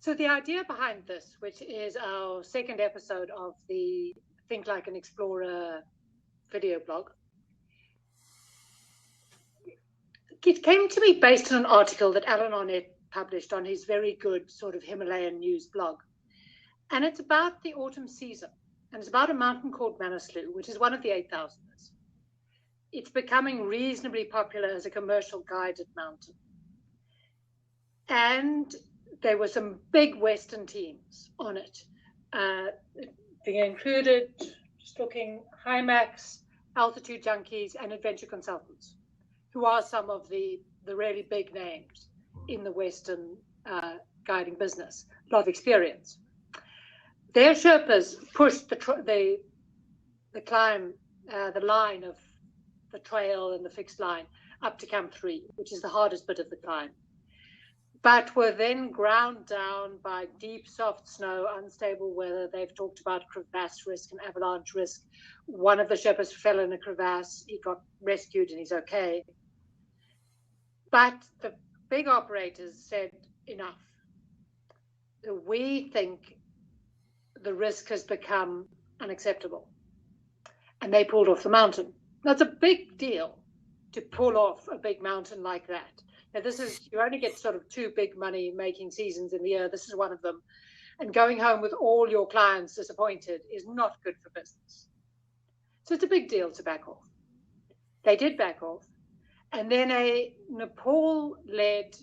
So the idea behind this, which is our second episode of the Think Like an Explorer video blog, it came to me based on an article that Alan Arnett published on his very good sort of Himalayan news blog. And it's about the autumn season. And it's about a mountain called Manaslu, which is one of the 8,000ers. It's becoming reasonably popular as a commercial guided mountain. And there were some big Western teams on it. They included, just looking, Hymax, Altitude Junkies, and Adventure Consultants, who are some of the really big names in the Western guiding business, a lot of experience. Their Sherpas pushed the climb, the line of the trail and the fixed line up to Camp 3, which is the hardest bit of the climb, but were then ground down by deep, soft snow, unstable weather. They've talked about crevasse risk and avalanche risk. One of the Sherpas fell in a crevasse. He got rescued and he's okay. But the big operators said, enough. We think the risk has become unacceptable. And they pulled off the mountain. That's a big deal to pull off a big mountain like that. Now, you only get sort of 2 big money making seasons in the year. This is one of them. And going home with all your clients disappointed is not good for business. So it's a big deal to back off. They did back off. And then a Nepal-led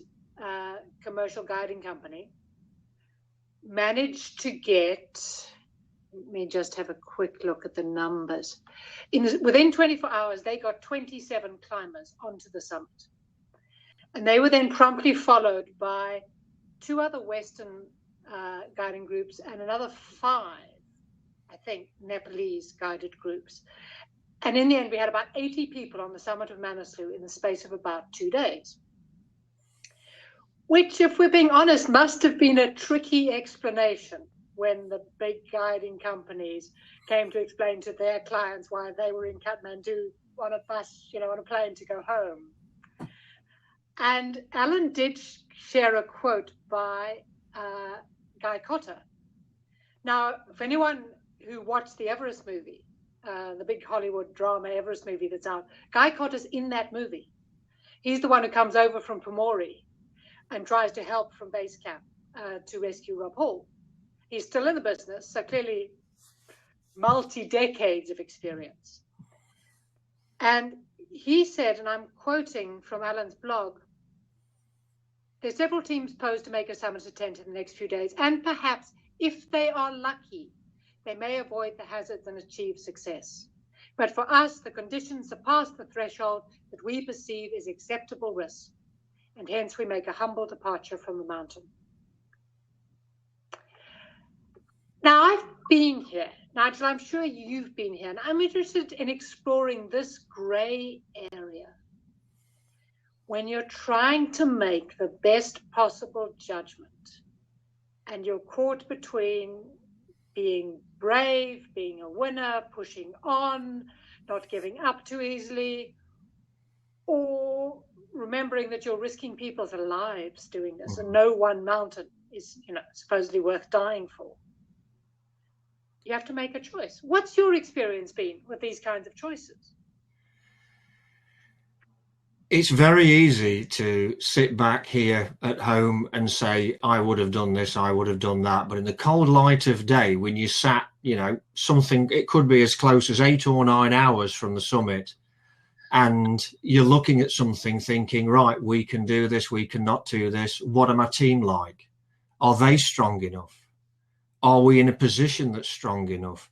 commercial guiding company managed to get, let me just have a quick look at the numbers. Within 24 hours, they got 27 climbers onto the summit. And they were then promptly followed by 2 other Western guiding groups and another 5, I think, Nepalese guided groups. And in the end, we had about 80 people on the summit of Manaslu in the space of about 2 days, which, if we're being honest, must have been a tricky explanation when the big guiding companies came to explain to their clients why they were in Kathmandu on a bus, on a plane to go home. And Alan did share a quote by Guy Cotter. Now, for anyone who watched the Everest movie, the big Hollywood drama Everest movie that's out, Guy Cotter's in that movie. He's the one who comes over from Pomori and tries to help from base camp to rescue Rob Hall. He's still in the business, so clearly multi-decades of experience. And he said, and I'm quoting from Alan's blog, there's several teams posed to make a summit attempt in the next few days, and perhaps, if they are lucky, they may avoid the hazards and achieve success. But for us, the conditions surpass the threshold that we perceive is acceptable risk, and hence we make a humble departure from the mountain. Now, I've been here. Nigel, I'm sure you've been here, and I'm interested in exploring this grey area when you're trying to make the best possible judgment and you're caught between being brave, being a winner, pushing on, not giving up too easily, or remembering that you're risking people's lives doing this, and no one mountain is, supposedly worth dying for. You have to make a choice. What's your experience been with these kinds of choices? It's very easy to sit back here at home and say, I would have done this, I would have done that. But in the cold light of day, when you sat, something, it could be as close as 8 or 9 hours from the summit, and you're looking at something thinking, right, we can do this, we cannot do this. What are my team like? Are they strong enough? Are we in a position that's strong enough?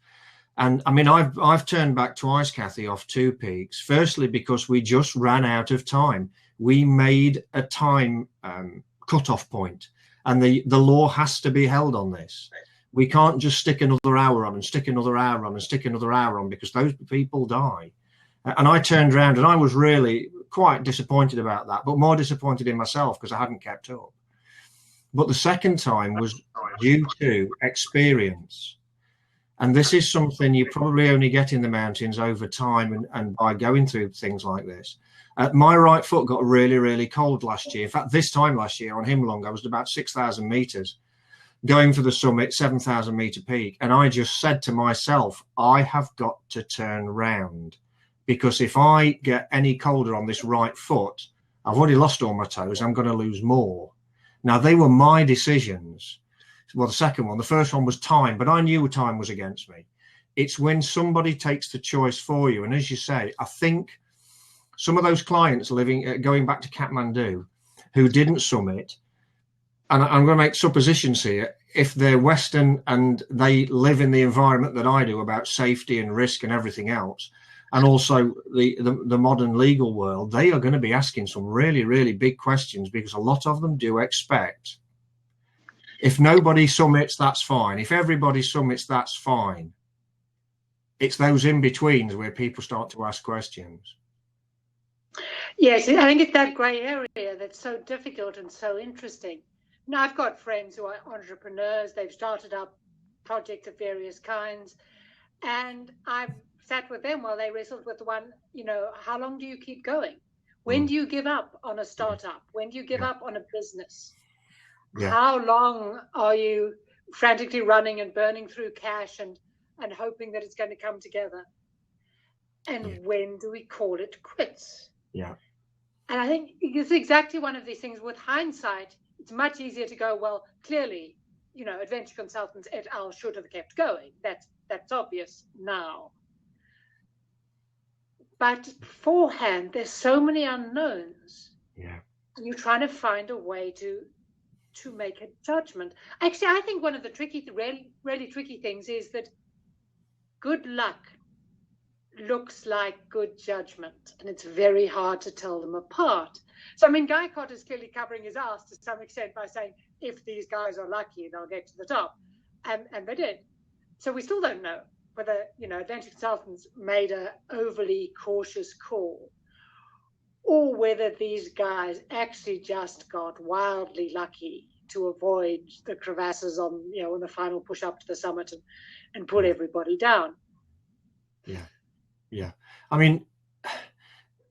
And I mean, I've turned back twice, Cathy, off 2 peaks. Firstly, because we just ran out of time. We made a time cutoff point, and the law has to be held on this. We can't just stick another hour on and stick another hour on and stick another hour on, because those people die. And I turned around and I was really quite disappointed about that, but more disappointed in myself because I hadn't kept up. But the second time was due to experience. And this is something you probably only get in the mountains over time and by going through things like this. My right foot got really, really cold last year. In fact, this time last year on Himlung, I was about 6,000 meters. going for the summit, 7,000 meter peak. And I just said to myself, I have got to turn round, because if I get any colder on this right foot, I've already lost all my toes. I'm going to lose more. Now, they were my decisions. Well, the first one was time, but I knew time was against me. It's when somebody takes the choice for you. And as you say, I think some of those clients going back to Kathmandu who didn't summit, and I'm going to make suppositions here, if they're Western and they live in the environment that I do about safety and risk and everything else, and also the modern legal world, they are going to be asking some really, really big questions, because a lot of them do expect, if nobody summits, that's fine. If everybody summits, that's fine. It's those in-betweens where people start to ask questions. Yes, I think it's that grey area that's so difficult and so interesting. Now, I've got friends who are entrepreneurs. They've started up projects of various kinds. And I've sat with them while they wrestled with the one, how long do you keep going? When do you give up on a startup? When do you give up on a business? Yeah. How long are you frantically running and burning through cash and hoping that it's going to come together? And when do we call it quits? Yeah. And I think it's exactly one of these things. With hindsight, it's much easier to go, well, clearly, Adventure Consultants et al. Should have kept going. That's obvious now. But beforehand, there's so many unknowns. Yeah. And you're trying to find a way to make a judgment. Actually, I think one of the really tricky things is that good luck looks like good judgment, and it's very hard to tell them apart. So, Guy Cott is clearly covering his ass to some extent by saying, if these guys are lucky, they'll get to the top. And they did. So we still don't know whether, Adventure Consultants made an overly cautious call, or whether these guys actually just got wildly lucky to avoid the crevasses on the final push up to the summit and pull everybody down. Yeah.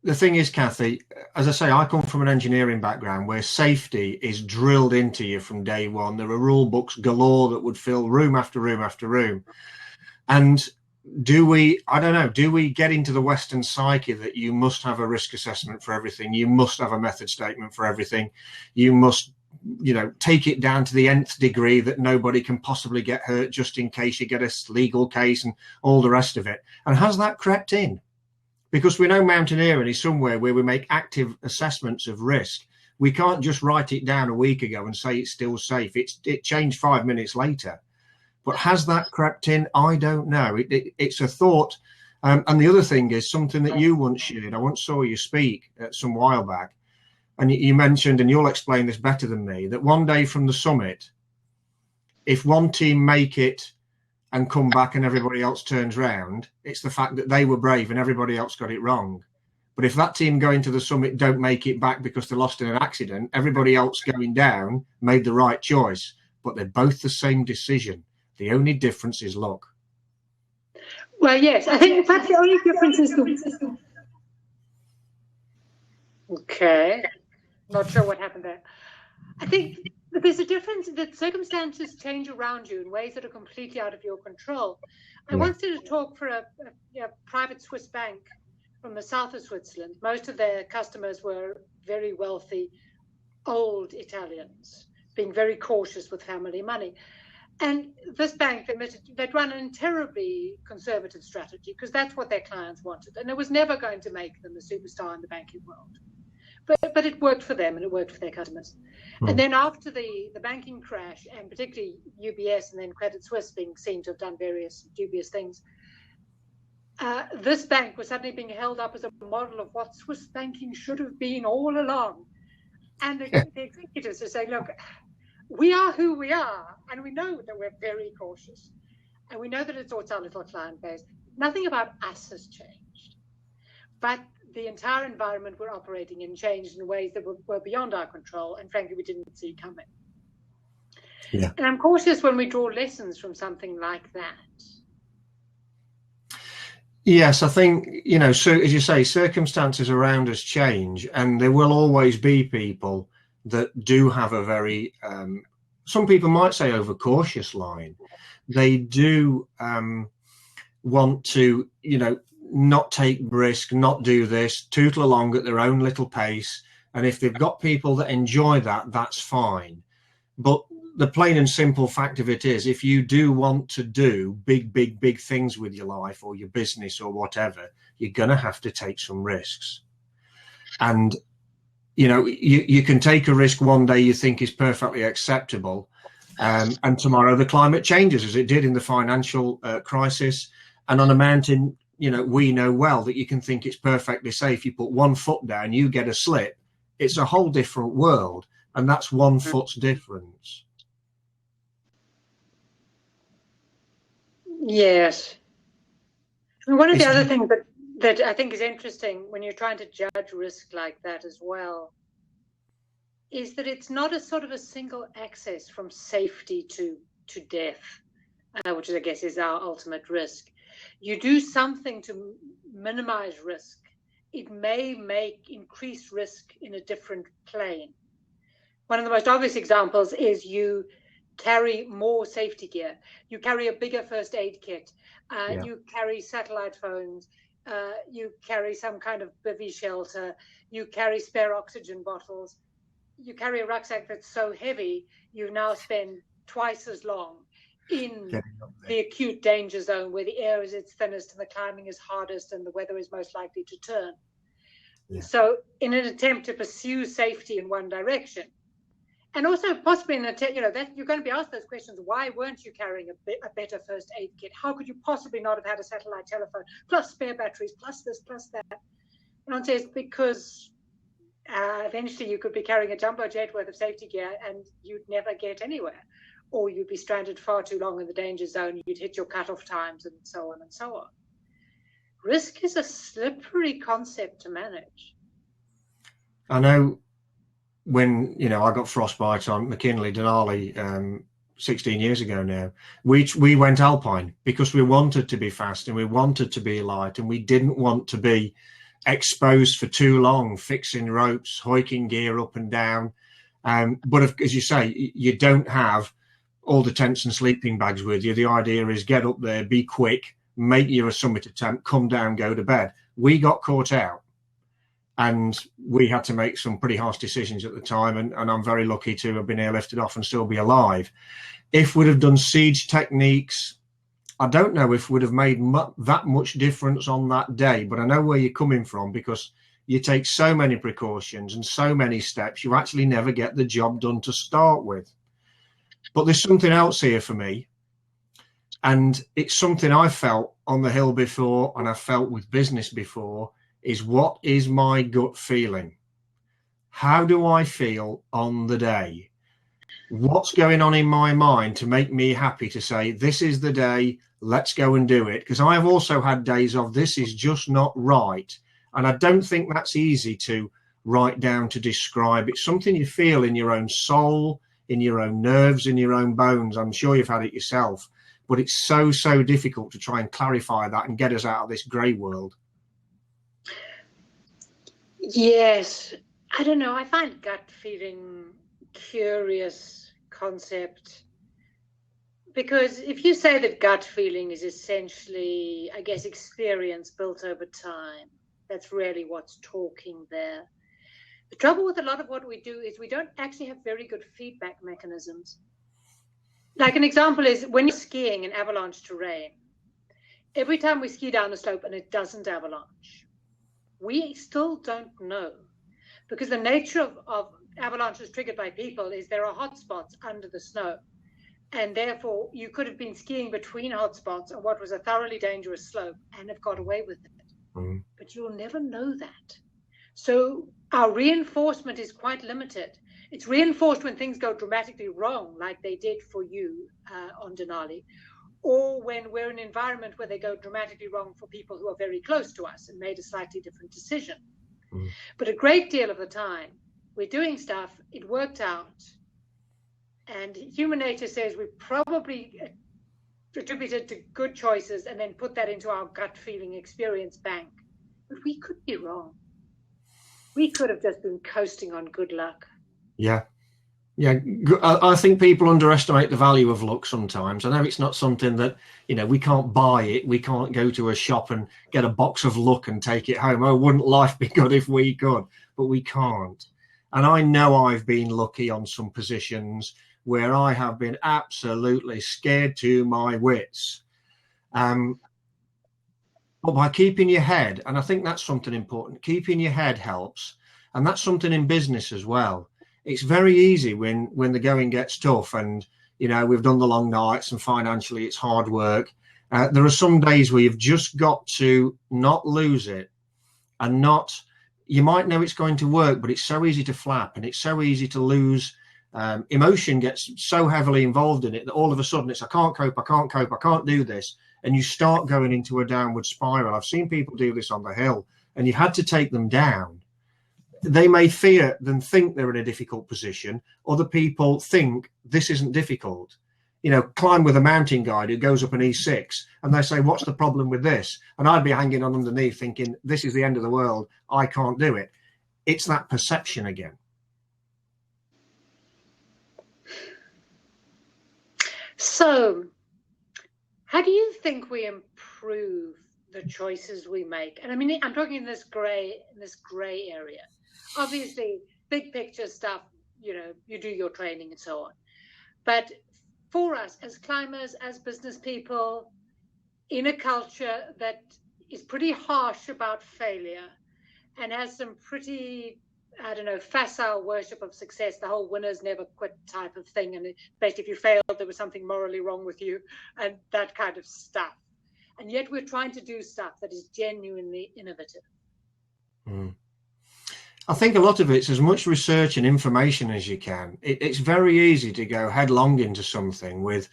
The thing is, Cathy, as I say, I come from an engineering background where safety is drilled into you from day one. There are rule books galore that would fill room after room after room. And do we get into the Western psyche that you must have a risk assessment for everything? You must have a method statement for everything. You must, take it down to the nth degree that nobody can possibly get hurt just in case you get a legal case and all the rest of it. And has that crept in? Because we know mountaineering is somewhere where we make active assessments of risk. We can't just write it down a week ago and say it's still safe. It changed 5 minutes later. But has that crept in? I don't know. It's a thought. And the other thing is something that you once shared. I once saw you speak some while back. And you mentioned, and you'll explain this better than me, that one day from the summit, if one team make it and come back and everybody else turns round, it's the fact that they were brave and everybody else got it wrong. But if that team going to the summit don't make it back because they're lost in an accident, everybody else going down made the right choice. But they're both the same decision. The only difference is luck. Well, yes, I think perhaps the only difference is the... Okay. Not sure what happened there. I think there's a difference that circumstances change around you in ways that are completely out of your control. I once did a talk for a private Swiss bank from the south of Switzerland. Most of their customers were very wealthy, old Italians, being very cautious with family money. And this bank admitted they'd run a terribly conservative strategy because that's what their clients wanted. And it was never going to make them a superstar in the banking world. But it worked for them and it worked for their customers. And then after the banking crash, and particularly UBS and then Credit Suisse being seen to have done various dubious things, this bank was suddenly being held up as a model of what Swiss banking should have been all along. And the executives are saying, look, we are who we are, and we know that we're very cautious. And we know that it's our little client base. Nothing about us has changed. But the entire environment we're operating in changed in ways that were beyond our control, and frankly, we didn't see coming. Yeah. And I'm cautious when we draw lessons from something like that. Yes, I think, so as you say, circumstances around us change, and there will always be people that do have a very some people might say overcautious line. They do want to, not take risk, not do this, tootle along at their own little pace. And if they've got people that enjoy that, that's fine. But the plain and simple fact of it is, if you do want to do big things with your life or your business or whatever, you're going to have to take some risks. And, you can take a risk one day you think is perfectly acceptable. And tomorrow the climate changes, as it did in the financial crisis. And on a mountain, we know well that you can think it's perfectly safe. You put one foot down, you get a slip. It's a whole different world. And that's one foot's difference. Yes. One of the other things that I think is interesting when you're trying to judge risk like that as well is that it's not a sort of a single access from safety to death, which I guess is our ultimate risk. You do something to minimize risk. It may make increased risk in a different plane. One of the most obvious examples is you carry more safety gear. You carry a bigger first aid kit. You carry satellite phones. You carry some kind of bivvy shelter. You carry spare oxygen bottles. You carry a rucksack that's so heavy, you now spend twice as long in the acute danger zone where the air is its thinnest and the climbing is hardest and the weather is most likely to turn. Yeah. So in an attempt to pursue safety in one direction, and also possibly in an attempt, that you're going to be asked those questions. Why weren't you carrying a better first aid kit? How could you possibly not have had a satellite telephone, plus spare batteries, plus this, plus that? And I'd say it's because eventually you could be carrying a jumbo jet worth of safety gear and you'd never get anywhere, or you'd be stranded far too long in the danger zone. You'd hit your cutoff times and so on and so on. Risk is a slippery concept to manage. I know when, I got frostbite on McKinley, Denali 16 years ago now, we went alpine because we wanted to be fast and we wanted to be light and we didn't want to be exposed for too long, fixing ropes, hoiking gear up and down. But as you say, you don't have all the tents and sleeping bags with you. The idea is get up there, be quick, make your summit attempt, come down, go to bed. We got caught out and we had to make some pretty harsh decisions at the time. And I'm very lucky to have been airlifted off and still be alive. If we'd have done siege techniques, I don't know if we'd have made that much difference on that day, but I know where you're coming from because you take so many precautions and so many steps, you actually never get the job done to start with. But there's something else here for me, and it's something I felt on the hill before and I felt with business before, is what is my gut feeling? How do I feel on the day? What's going on in my mind to make me happy to say, this is the day, let's go and do it? Because I have also had days of this is just not right. And I don't think that's easy to write down, to describe. It's something you feel in your own soul, in your own nerves, in your own bones. I'm sure you've had it yourself. But it's so difficult to try and clarify that and get us out of this grey world. Yes. I don't know. I find gut feeling curious concept, because if you say that gut feeling is essentially, I guess, experience built over time, that's really what's talking there. The trouble with a lot of what we do is we don't actually have very good feedback mechanisms. Like an example is when you're skiing in avalanche terrain, every time we ski down a slope and it doesn't avalanche, we still don't know, because the nature of avalanches triggered by people is there are hot spots under the snow, and therefore you could have been skiing between hot spots on what was a thoroughly dangerous slope and have got away with it. But you'll never know that. So our reinforcement is quite limited. It's reinforced when things go dramatically wrong, like they did for you on Denali, or when we're in an environment where they go dramatically wrong for people who are very close to us and made a slightly different decision. But a great deal of the time, we're doing stuff, it worked out, and human nature says we probably attributed to good choices and then put that into our gut feeling experience bank. But we could be wrong. We could have just been coasting on good luck. Yeah. Yeah, I think people underestimate the value of luck sometimes. I know it's not something that, we can't buy it. We can't go to a shop and get a box of luck and take it home. Oh, wouldn't life be good if we could? But we can't. And I know I've been lucky on some positions where I have been absolutely scared to my wits. But by keeping your head, and I think that's something important, keeping your head helps. And that's something in business as well. It's very easy when the going gets tough and, we've done the long nights and financially it's hard work. There are some days where you've just got to not lose it and you might know it's going to work, but it's so easy to flap and it's so easy to lose. Emotion gets so heavily involved in it that all of a sudden it's, I can't cope, I can't do this. And you start going into a downward spiral. I've seen people do this on the hill and you've had to take them down. They may fear and think they're in a difficult position. Other people think this isn't difficult. Climb with a mountain guide who goes up an E6 and they say, what's the problem with this? And I'd be hanging on underneath thinking, this is the end of the world. I can't do it. It's that perception again. So, how do you think we improve the choices we make? And I mean, I'm talking in this gray area. Obviously, big picture stuff, you do your training and so on. But for us as climbers, as business people, in a culture that is pretty harsh about failure and has some pretty, facile worship of success, the whole winners never quit type of thing. And basically, if you failed, there was something morally wrong with you and that kind of stuff. And yet we're trying to do stuff that is genuinely innovative. Mm. I think a lot of it's as much research and information as you can. It's very easy to go headlong into something with,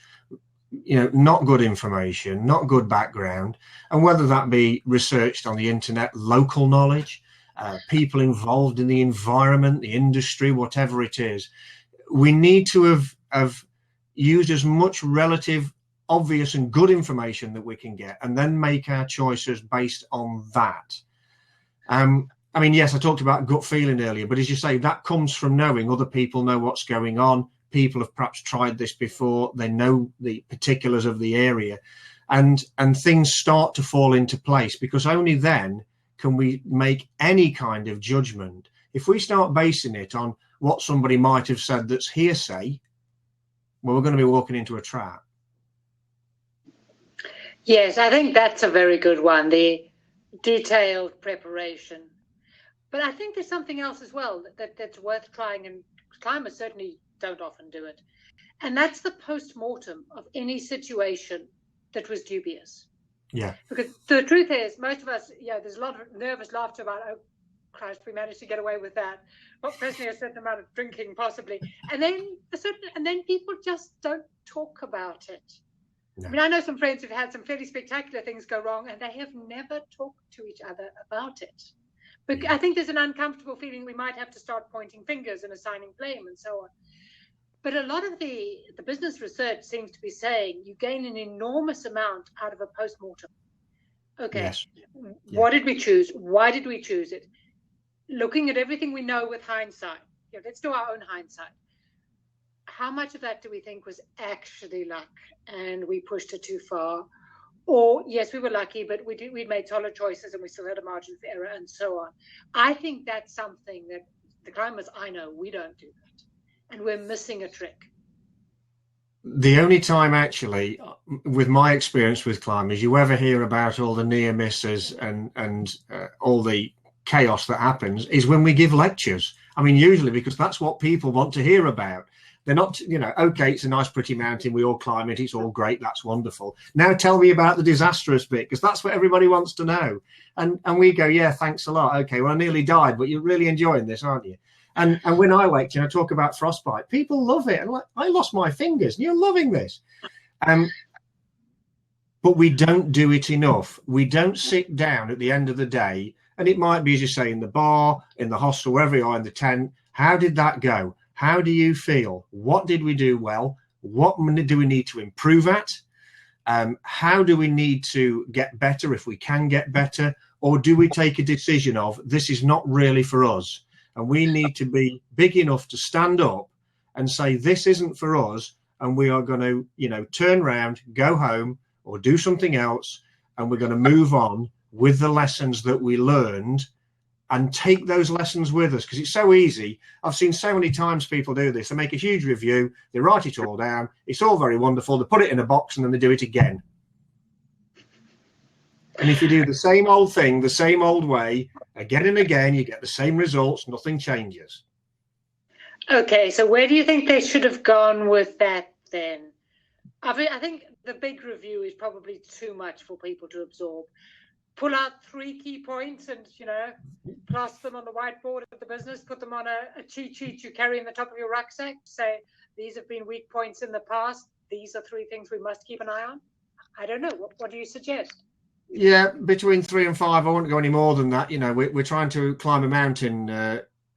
not good information, not good background, and whether that be researched on the internet, local knowledge, people involved in the environment, the industry, whatever it is. We need to have used as much relative, obvious and good information that we can get and then make our choices based on that. Yes, I talked about gut feeling earlier, but as you say, that comes from knowing other people know what's going on. People have perhaps tried this before. They know the particulars of the area and things start to fall into place, because only then can we make any kind of judgment. If we start basing it on what somebody might have said that's hearsay, well, we're going to be walking into a trap. Yes, I think that's a very good one, the detailed preparation. But I think there's something else as well that's worth trying, and climbers certainly don't often do it. And that's the post-mortem of any situation that was dubious. Yeah. Because the truth is, most of us, there's a lot of nervous laughter about, oh, Christ, we managed to get away with that. Well, personally, a certain amount of drinking, possibly. And then people just don't talk about it. No. I mean, I know some friends who've had some fairly spectacular things go wrong, and they have never talked to each other about it. But I think there's an uncomfortable feeling we might have to start pointing fingers and assigning blame and so on. But a lot of the business research seems to be saying you gain an enormous amount out of a post-mortem. Okay, yes. What did we choose? Why did we choose it? Looking at everything we know with hindsight. Let's do our own hindsight. How much of that do we think was actually luck and we pushed it too far? Or, yes, we were lucky, but we made solid choices and we still had a margin of error and so on. I think that's something that the climbers I know, we don't do that. And we're missing a trick. The only time, actually, with my experience with climbers, you ever hear about all the near misses and all the chaos that happens is when we give lectures. I mean, usually because that's what people want to hear about. They're not, okay, it's a nice, pretty mountain. We all climb it. It's all great. That's wonderful. Now tell me about the disastrous bit, because that's what everybody wants to know. And we go, yeah, thanks a lot. Okay, well, I nearly died, but you're really enjoying this, aren't you? And when I lecture, I talk about frostbite. People love it. And like, I lost my fingers. And you're loving this. But we don't do it enough. We don't sit down at the end of the day. And it might be, as you say, in the bar, in the hostel, wherever you are, in the tent. How did that go? How do you feel? What did we do well? What do we need to improve at? How do we need to get better if we can get better? Or do we take a decision of this is not really for us? And we need to be big enough to stand up and say, this isn't for us, and we are going to, turn around, go home, or do something else, and we're going to move on with the lessons that we learned and take those lessons with us, because it's so easy. I've seen so many times people do this. They make a huge review, they write it all down, it's all very wonderful, they put it in a box, and then they do it again. And if you do the same old thing, the same old way, again and again, you get the same results, nothing changes. Okay, so where do you think they should have gone with that then? I think the big review is probably too much for people to absorb. Pull out 3 key points and, plaster them on the whiteboard at the business, put them on a cheat sheet you carry in the top of your rucksack, say, these have been weak points in the past. These are 3 things we must keep an eye on. I don't know. What do you suggest? Yeah, between 3 and 5, I won't go any more than that. We're trying to climb a mountain,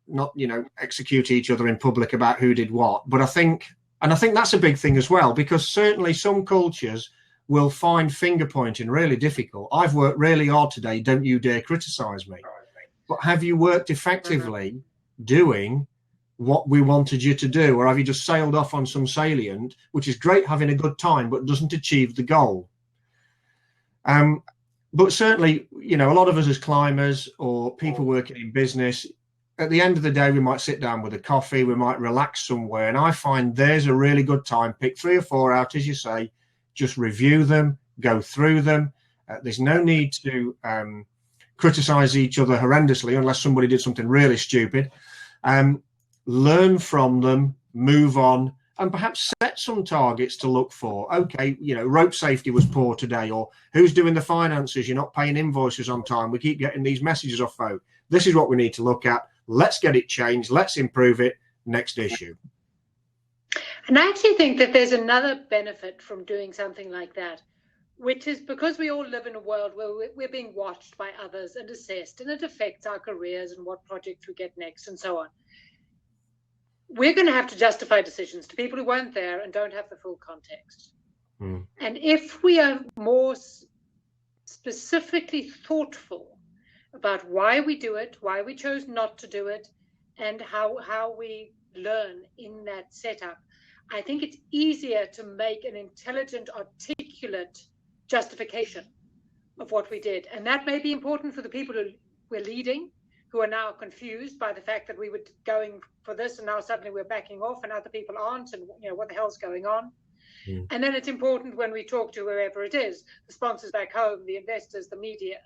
not, execute each other in public about who did what. But I think that's a big thing as well, because certainly some cultures will find finger pointing really difficult. I've worked really hard today. Don't you dare criticize me. But have you worked effectively doing what we wanted you to do? Or have you just sailed off on some salient, which is great having a good time, but doesn't achieve the goal? But certainly, a lot of us as climbers or people working in business, at the end of the day, we might sit down with a coffee, we might relax somewhere. And I find there's a really good time. Pick 3 or 4 out, as you say, just review them, go through them. There's no need to criticize each other horrendously unless somebody did something really stupid. Learn from them, move on, and perhaps set some targets to look for. Okay, rope safety was poor today, or who's doing the finances? You're not paying invoices on time. We keep getting these messages off folk. This is what we need to look at. Let's get it changed. Let's improve it. Next issue. And I actually think that there's another benefit from doing something like that, which is because we all live in a world where we're being watched by others and assessed, and it affects our careers and what projects we get next and so on. We're going to have to justify decisions to people who weren't there and don't have the full context. And if we are more specifically thoughtful about why we do it, why we chose not to do it, and how we learn in that setup, I think it's easier to make an intelligent, articulate justification of what we did. And that may be important for the people who we're leading, who are now confused by the fact that we were going for this and now suddenly we're backing off and other people aren't, and what the hell's going on. And then it's important when we talk to whoever it is, the sponsors back home, the investors, the media.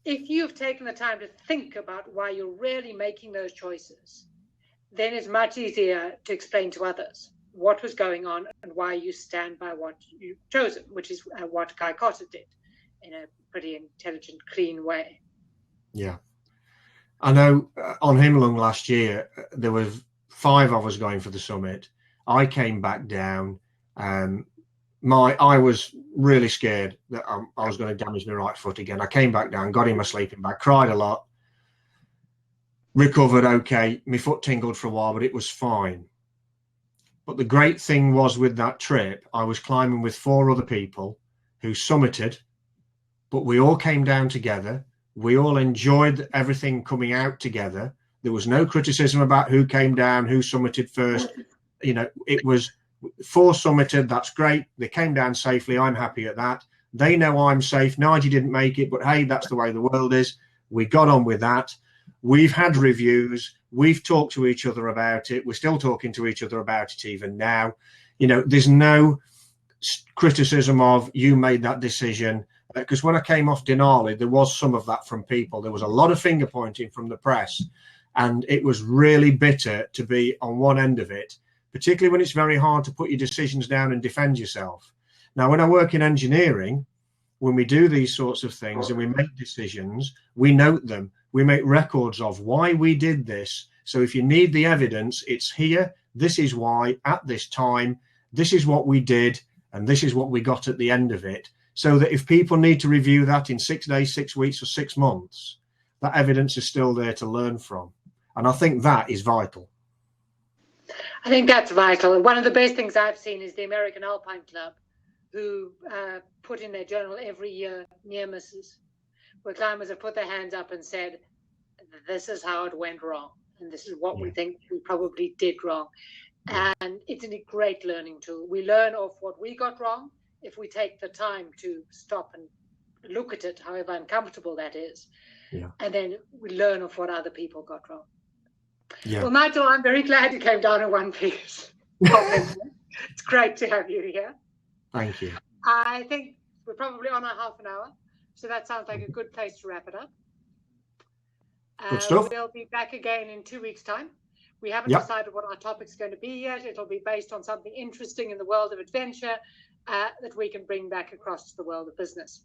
If you've taken the time to think about why you're really making those choices, then it's much easier to explain to others what was going on and why you stand by what you've chosen, which is what Guy Cotter did in a pretty intelligent, clean way. Yeah. I know on Himlung last year, there were 5 of us going for the summit. I came back down. I was really scared that I was going to damage my right foot again. I came back down, got in my sleeping bag, cried a lot, recovered okay. My foot tingled for a while, but it was fine. But the great thing was with that trip, I was climbing with 4 other people who summited, but we all came down together. We all enjoyed everything coming out together. There was no criticism about who came down, who summited first. It was 4 summited. That's great. They came down safely. I'm happy at that. They know I'm safe. Nigel didn't make it, but hey, that's the way the world is. We got on with that. We've had reviews. We've talked to each other about it. We're still talking to each other about it even now. There's no criticism of you made that decision. Because when I came off Denali, there was some of that from people. There was a lot of finger pointing from the press, and it was really bitter to be on one end of it, particularly when it's very hard to put your decisions down and defend yourself. Now, when I work in engineering, when we do these sorts of things and we make decisions, we note them. We make records of why we did this. So if you need the evidence, it's here. This is why at this time, this is what we did, and this is what we got at the end of it. So that if people need to review that in 6 days, 6 weeks, or 6 months, that evidence is still there to learn from. And I think that is vital. I think that's vital. One of the best things I've seen is the American Alpine Club, who put in their journal every year near misses, where climbers have put their hands up and said, this is how it went wrong. and this is what we think we probably did wrong. And it's a great learning tool. We learn off what we got wrong if we take the time to stop and look at it, however uncomfortable that is. And then we learn of what other people got wrong. Well, Nigel, I'm very glad you came down in one piece. It's great to have you here. Thank you. I think we're probably on our half an hour, so that sounds like a good place to wrap it up. Good stuff. We'll be back again in 2 weeks' time. We haven't decided what our topic's going to be yet. It'll be based on something interesting in the world of adventure that we can bring back across to the world of business.